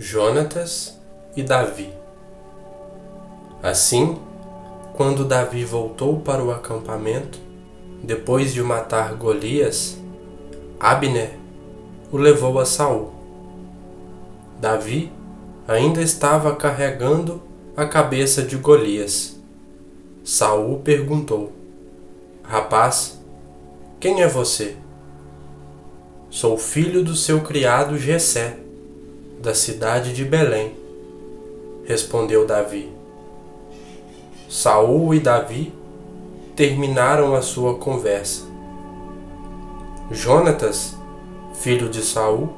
Jonatas e Davi. Assim, quando Davi voltou para o acampamento, depois de matar Golias, Abner o levou a Saul. Davi ainda estava carregando a cabeça de Golias. Saul perguntou: Rapaz, quem é você? Sou filho do seu criado Jessé, da cidade de Belém, respondeu Davi. Saul e Davi terminaram a sua conversa. Jonatas, filho de Saul,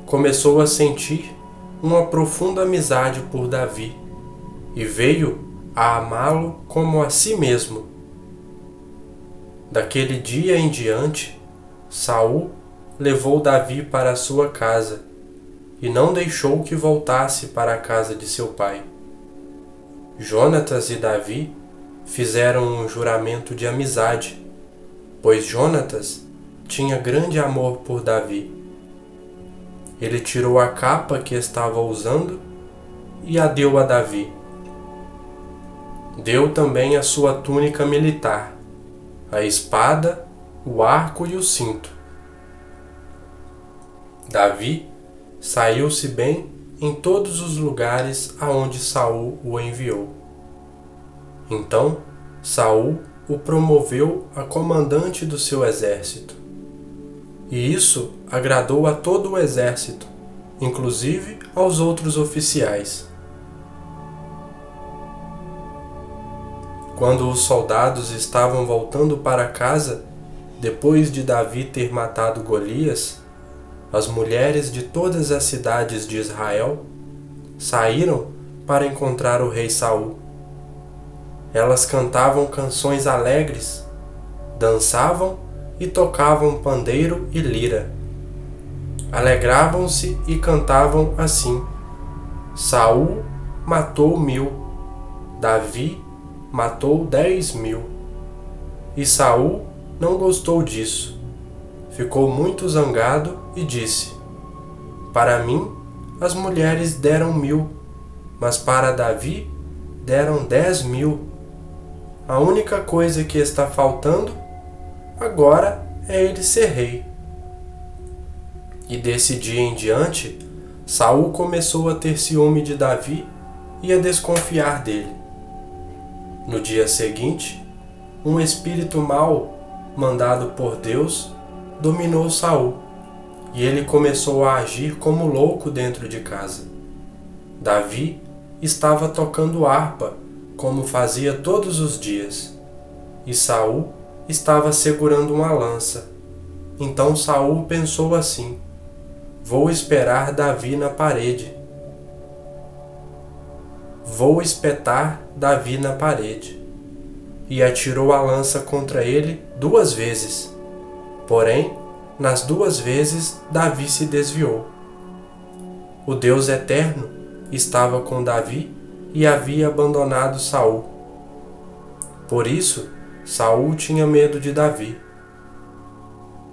começou a sentir uma profunda amizade por Davi e veio a amá-lo como a si mesmo. Daquele dia em diante, Saul levou Davi para a sua casa e não deixou que voltasse para a casa de seu pai. Jonatas e Davi fizeram um juramento de amizade, pois Jonatas tinha grande amor por Davi. Ele tirou a capa que estava usando e a deu a Davi. Deu também a sua túnica militar, a espada, o arco e o cinto. Davi saiu-se bem em todos os lugares aonde Saul o enviou. Então Saul o promoveu a comandante do seu exército. E isso agradou a todo o exército, inclusive aos outros oficiais. Quando os soldados estavam voltando para casa, depois de Davi ter matado Golias, as mulheres de todas as cidades de Israel saíram para encontrar o rei Saul. Elas cantavam canções alegres, dançavam e tocavam pandeiro e lira. Alegravam-se e cantavam assim: Saul matou 1000, Davi matou 10.000. E Saul não gostou disso. Ficou muito zangado e disse: Para mim as mulheres deram 1000, mas para Davi deram 10.000. A única coisa que está faltando agora é ele ser rei. E desse dia em diante, Saul começou a ter ciúme de Davi e a desconfiar dele. No dia seguinte, um espírito mau, mandado por Deus, dominou Saul, e ele começou a agir como louco dentro de casa. Davi estava tocando harpa, como fazia todos os dias, e Saul estava segurando uma lança. Então Saul pensou assim: Vou esperar Davi na parede. Vou espetar Davi na parede. E atirou a lança contra ele 2 vezes. Porém, nas 2 vezes Davi se desviou. O Deus Eterno estava com Davi e havia abandonado Saul. Por isso, Saul tinha medo de Davi.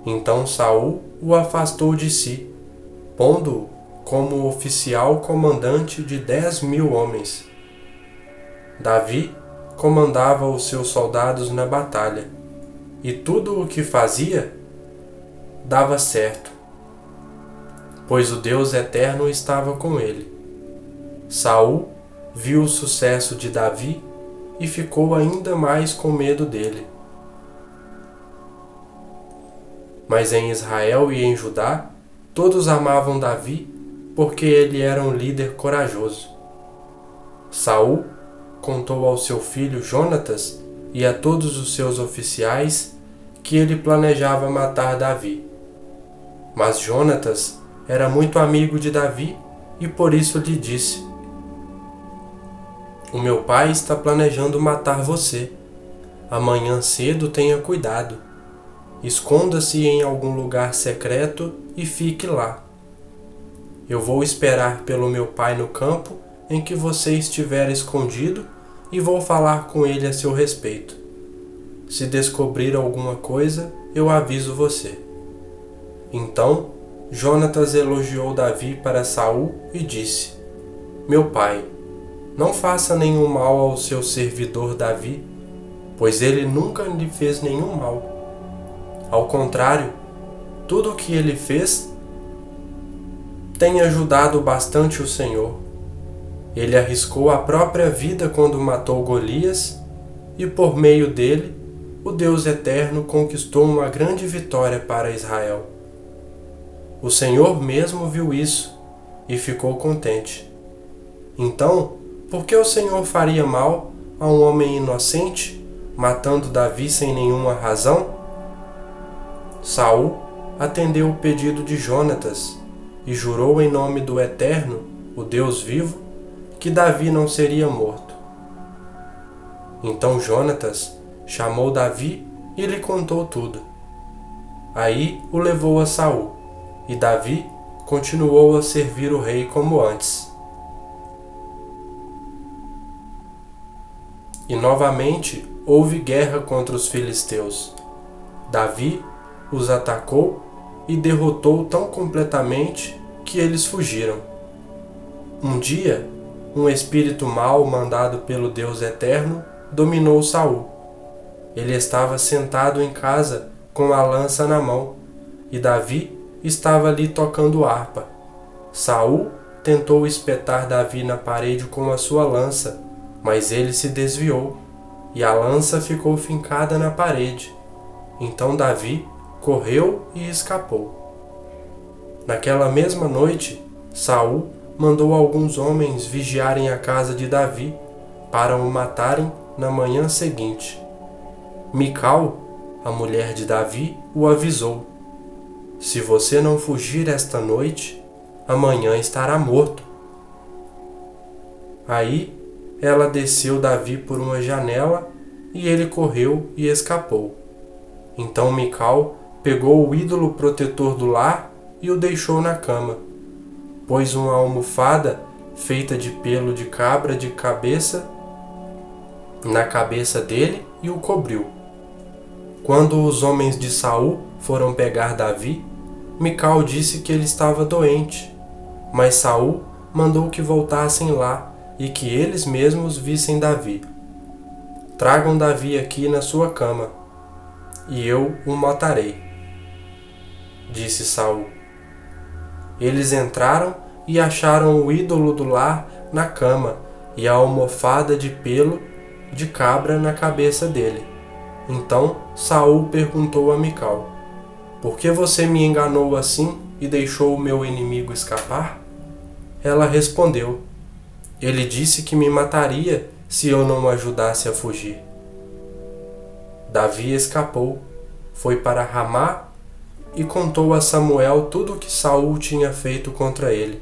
Então Saul o afastou de si, pondo-o como oficial comandante de 10.000 homens. Davi comandava os seus soldados na batalha, e tudo o que fazia dava certo, pois o Deus Eterno estava com ele. Saul viu o sucesso de Davi e ficou ainda mais com medo dele. Mas em Israel e em Judá, todos amavam Davi porque ele era um líder corajoso. Saul contou ao seu filho Jonatas e a todos os seus oficiais que ele planejava matar Davi. Mas Jonatas era muito amigo de Davi e por isso lhe disse: O meu pai está planejando matar você. Amanhã cedo tenha cuidado. Esconda-se em algum lugar secreto e fique lá. Eu vou esperar pelo meu pai no campo em que você estiver escondido e vou falar com ele a seu respeito. Se descobrir alguma coisa, eu aviso você. Então Jonatas elogiou Davi para Saul e disse: Meu pai, não faça nenhum mal ao seu servidor Davi, pois ele nunca lhe fez nenhum mal. Ao contrário, tudo o que ele fez tem ajudado bastante o Senhor. Ele arriscou a própria vida quando matou Golias, e por meio dele, o Deus Eterno conquistou uma grande vitória para Israel. O Senhor mesmo viu isso e ficou contente. Então, por que o Senhor faria mal a um homem inocente, matando Davi sem nenhuma razão? Saul atendeu o pedido de Jonatas e jurou em nome do Eterno, o Deus vivo, que Davi não seria morto. Então Jonatas chamou Davi e lhe contou tudo. Aí o levou a Saul, e Davi continuou a servir o rei como antes. E novamente houve guerra contra os filisteus. Davi os atacou e derrotou tão completamente que eles fugiram. Um dia, um espírito mau mandado pelo Deus Eterno dominou Saul. Ele estava sentado em casa com a lança na mão, e Davi estava ali tocando harpa. Saul tentou espetar Davi na parede com a sua lança, mas ele se desviou, e a lança ficou fincada na parede. Então Davi correu e escapou. Naquela mesma noite, Saul mandou alguns homens vigiarem a casa de Davi para o matarem na manhã seguinte. Mical, a mulher de Davi, o avisou: Se você não fugir esta noite, amanhã estará morto. Aí ela desceu Davi por uma janela e ele correu e escapou. Então Mical pegou o ídolo protetor do lar e o deixou na cama. Pôs uma almofada feita de pelo de cabra de cabeça na cabeça dele e o cobriu. Quando os homens de Saul foram pegar Davi, Mical disse que ele estava doente, mas Saul mandou que voltassem lá e que eles mesmos vissem Davi. Tragam Davi aqui na sua cama, e eu o matarei, disse Saul. Eles entraram e acharam o ídolo do lar na cama e a almofada de pelo de cabra na cabeça dele. Então Saul perguntou a Mical: Por que você me enganou assim e deixou o meu inimigo escapar? Ela respondeu: Ele disse que me mataria se eu não o ajudasse a fugir. Davi escapou, foi para Ramá e contou a Samuel tudo o que Saul tinha feito contra ele.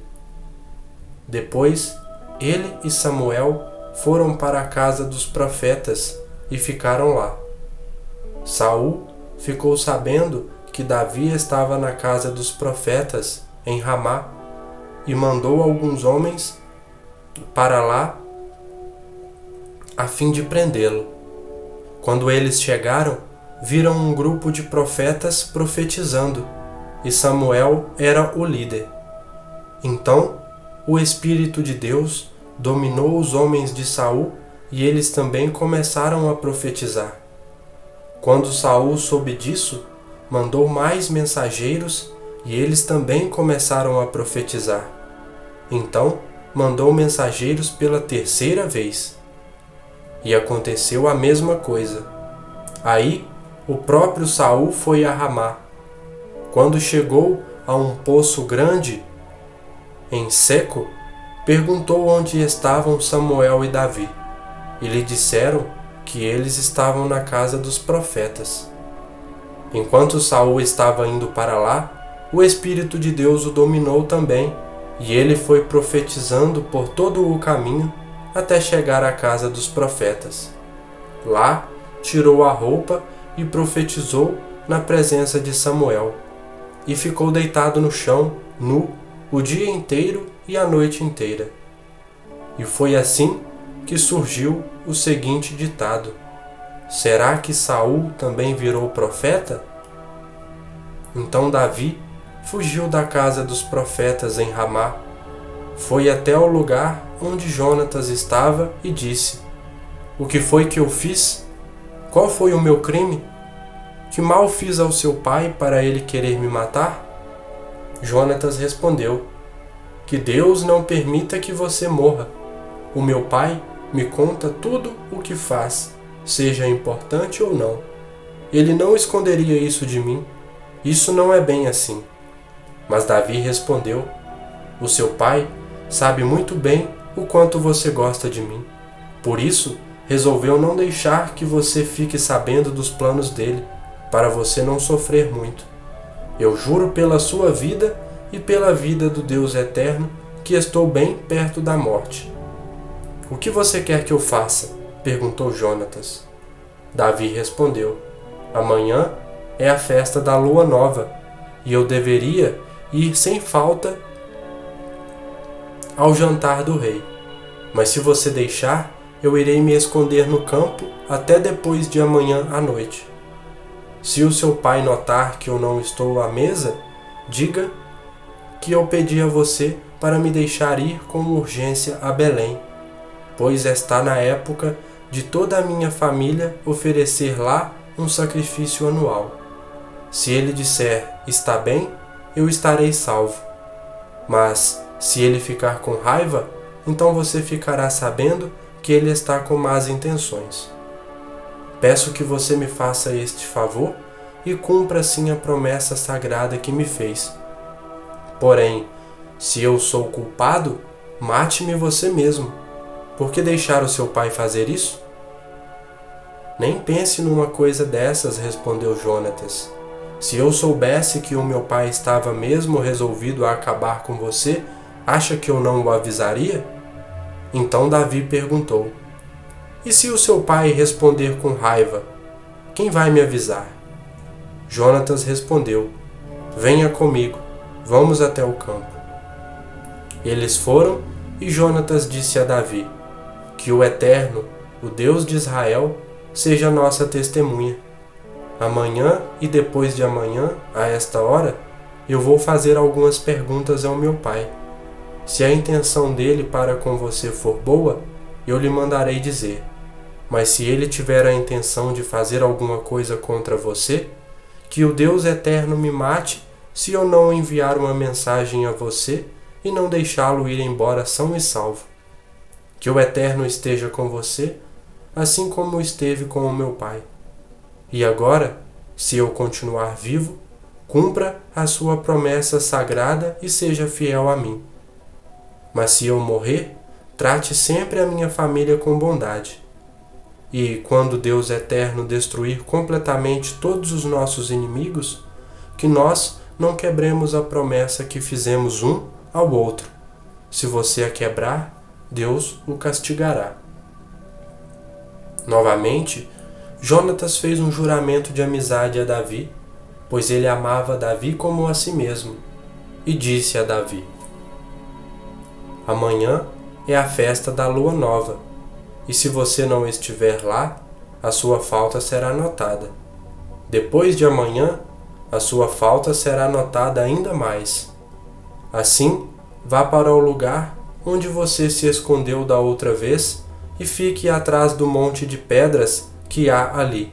Depois, ele e Samuel foram para a casa dos profetas e ficaram lá. Saul ficou sabendo que Davi estava na casa dos profetas, em Ramá, e mandou alguns homens para lá a fim de prendê-lo. Quando eles chegaram, viram um grupo de profetas profetizando, e Samuel era o líder. Então, o Espírito de Deus dominou os homens de Saul e eles também começaram a profetizar. Quando Saul soube disso, mandou mais mensageiros e eles também começaram a profetizar. Então, mandou mensageiros pela terceira vez. E aconteceu a mesma coisa. Aí, o próprio Saul foi a Ramá. Quando chegou a um poço grande, em seco, perguntou onde estavam Samuel e Davi. E lhe disseram que eles estavam na casa dos profetas. Enquanto Saul estava indo para lá, o Espírito de Deus o dominou também, e ele foi profetizando por todo o caminho até chegar à casa dos profetas. Lá, tirou a roupa e profetizou na presença de Samuel, e ficou deitado no chão, nu, o dia inteiro e a noite inteira. E foi assim que surgiu o seguinte ditado: Será que Saul também virou profeta? Então Davi fugiu da casa dos profetas em Ramá, foi até o lugar onde Jonatas estava e disse: O que foi que eu fiz? Qual foi o meu crime? Que mal fiz ao seu pai para ele querer me matar? Jonatas respondeu: Que Deus não permita que você morra. O meu pai me conta tudo o que faz, seja importante ou não. Ele não esconderia isso de mim. Isso não é bem assim. Mas Davi respondeu: O seu pai sabe muito bem o quanto você gosta de mim. Por isso, resolveu não deixar que você fique sabendo dos planos dele, para você não sofrer muito. Eu juro pela sua vida e pela vida do Deus eterno que estou bem perto da morte. O que você quer que eu faça? Perguntou Jonatas. Davi respondeu: Amanhã é a festa da lua nova, e eu deveria ir sem falta ao jantar do rei. Mas se você deixar, eu irei me esconder no campo até depois de amanhã à noite. Se o seu pai notar que eu não estou à mesa, diga que eu pedi a você para me deixar ir com urgência a Belém, pois está na época de toda a minha família oferecer lá um sacrifício anual. Se ele disser está bem, eu estarei salvo. Mas se ele ficar com raiva, então você ficará sabendo que ele está com más intenções. Peço que você me faça este favor e cumpra assim a promessa sagrada que me fez. Porém, se eu sou culpado, mate-me você mesmo. Por que deixar o seu pai fazer isso? Nem pense numa coisa dessas, respondeu Jonatas. Se eu soubesse que o meu pai estava mesmo resolvido a acabar com você, acha que eu não o avisaria? Então Davi perguntou: E se o seu pai responder com raiva, quem vai me avisar? Jonatas respondeu: Venha comigo, vamos até o campo. Eles foram e Jonatas disse a Davi: Que o Eterno, o Deus de Israel, seja nossa testemunha. Amanhã e depois de amanhã, a esta hora, eu vou fazer algumas perguntas ao meu pai. Se a intenção dele para com você for boa, eu lhe mandarei dizer. Mas se ele tiver a intenção de fazer alguma coisa contra você, que o Deus eterno me mate se eu não enviar uma mensagem a você e não deixá-lo ir embora são e salvo. Que o Eterno esteja com você, assim como esteve com o meu pai. E agora, se eu continuar vivo, cumpra a sua promessa sagrada e seja fiel a mim. Mas se eu morrer, trate sempre a minha família com bondade. E quando Deus Eterno destruir completamente todos os nossos inimigos, que nós não quebremos a promessa que fizemos um ao outro. Se você a quebrar, Deus o castigará. Novamente, Jonatas fez um juramento de amizade a Davi, pois ele amava Davi como a si mesmo, e disse a Davi: Amanhã é a festa da lua nova, e se você não estiver lá, a sua falta será notada. Depois de amanhã, a sua falta será notada ainda mais. Assim, vá para o lugar onde você se escondeu da outra vez e fique atrás do monte de pedras que há ali.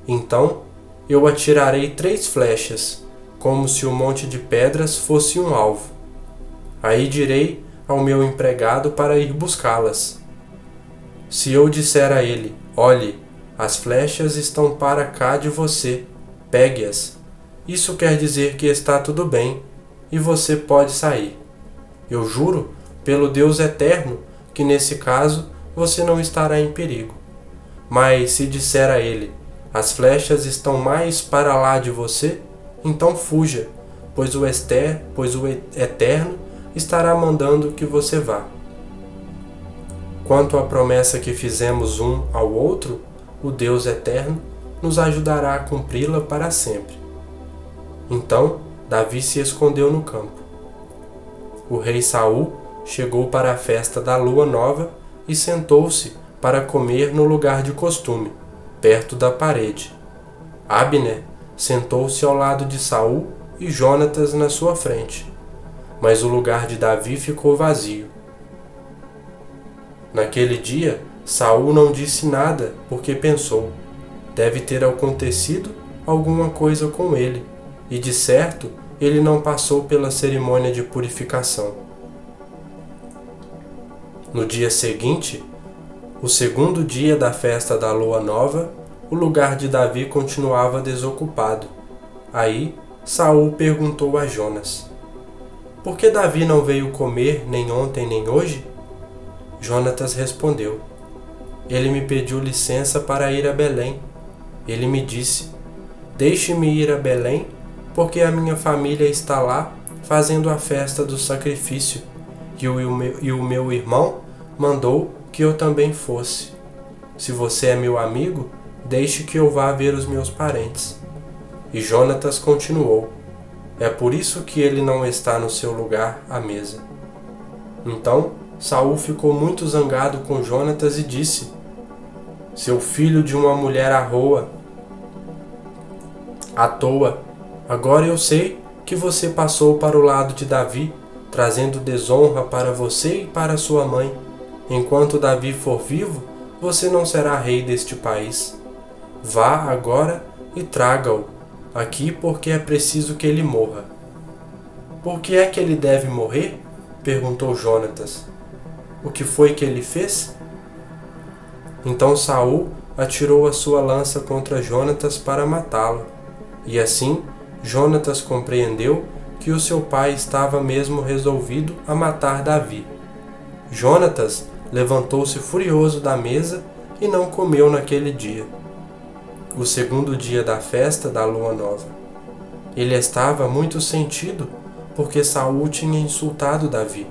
Então, eu atirarei 3 flechas, como se o monte de pedras fosse um alvo. Aí direi ao meu empregado para ir buscá-las. Se eu disser a ele: olhe, as flechas estão para cá de você, pegue-as. Isso quer dizer que está tudo bem e você pode sair. Eu juro pelo Deus Eterno que nesse caso você não estará em perigo. Mas se disser a ele: as flechas estão mais para lá de você, então fuja, pois o Eterno estará mandando que você vá. Quanto à promessa que fizemos um ao outro, o Deus Eterno nos ajudará a cumpri-la para sempre. Então Davi se escondeu no campo. O rei Saul chegou para a festa da lua nova e sentou-se para comer no lugar de costume, perto da parede. Abner sentou-se ao lado de Saul e Jonatas na sua frente, mas o lugar de Davi ficou vazio. Naquele dia, Saul não disse nada porque pensou: deve ter acontecido alguma coisa com ele, e de certo ele não passou pela cerimônia de purificação. No dia seguinte, o segundo dia da festa da lua nova, o lugar de Davi continuava desocupado. Aí Saul perguntou a Jonas: por que Davi não veio comer nem ontem nem hoje? Jonatas respondeu: ele me pediu licença para ir a Belém. Ele me disse: deixe-me ir a Belém, porque a minha família está lá fazendo a festa do sacrifício, e o meu irmão mandou que eu também fosse. Se você é meu amigo, deixe que eu vá ver os meus parentes. E Jonatas continuou: é por isso que ele não está no seu lugar à mesa. Então Saul ficou muito zangado com Jonatas e disse: seu filho de uma mulher à toa, agora eu sei que você passou para o lado de Davi, trazendo desonra para você e para sua mãe. Enquanto Davi for vivo, você não será rei deste país. Vá agora e traga-o aqui, porque é preciso que ele morra. Por que é que ele deve morrer? Perguntou Jonatas. O que foi que ele fez? Então Saul atirou a sua lança contra Jonatas para matá-lo, e assim Jonatas compreendeu que o seu pai estava mesmo resolvido a matar Davi. Jonatas levantou-se furioso da mesa e não comeu naquele dia, o segundo dia da festa da lua nova. Ele estava muito sentido porque Saul tinha insultado Davi.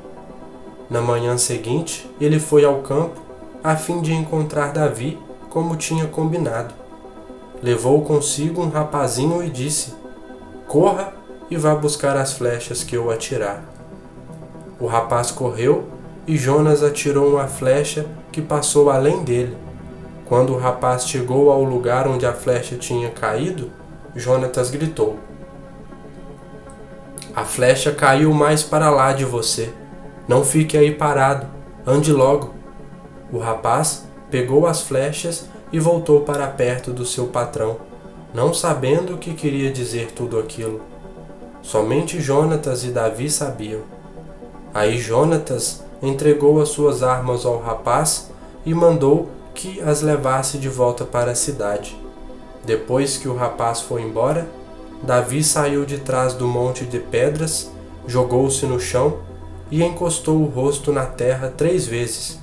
Na manhã seguinte, ele foi ao campo a fim de encontrar Davi como tinha combinado. Levou consigo um rapazinho e disse: corra e vá buscar as flechas que eu atirar. O rapaz correu e Jonas atirou uma flecha que passou além dele. Quando o rapaz chegou ao lugar onde a flecha tinha caído, Jonatas gritou: a flecha caiu mais para lá de você. Não fique aí parado, ande logo. O rapaz pegou as flechas e voltou para perto do seu patrão, não sabendo o que queria dizer tudo aquilo. Somente Jonatas e Davi sabiam. Aí Jonatas entregou as suas armas ao rapaz e mandou que as levasse de volta para a cidade. Depois que o rapaz foi embora, Davi saiu de trás do monte de pedras, jogou-se no chão e encostou o rosto na terra 3 vezes.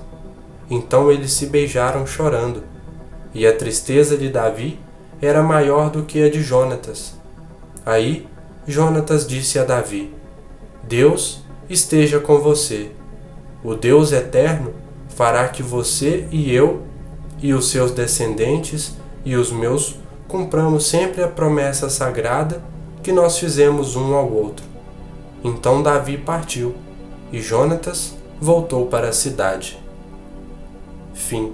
Então eles se beijaram chorando, e a tristeza de Davi era maior do que a de Jonatas. Aí Jonatas disse a Davi: Deus esteja com você. O Deus eterno fará que você e eu e os seus descendentes e os meus cumpramos sempre a promessa sagrada que nós fizemos um ao outro. Então Davi partiu, e Jonatas voltou para a cidade. Fim.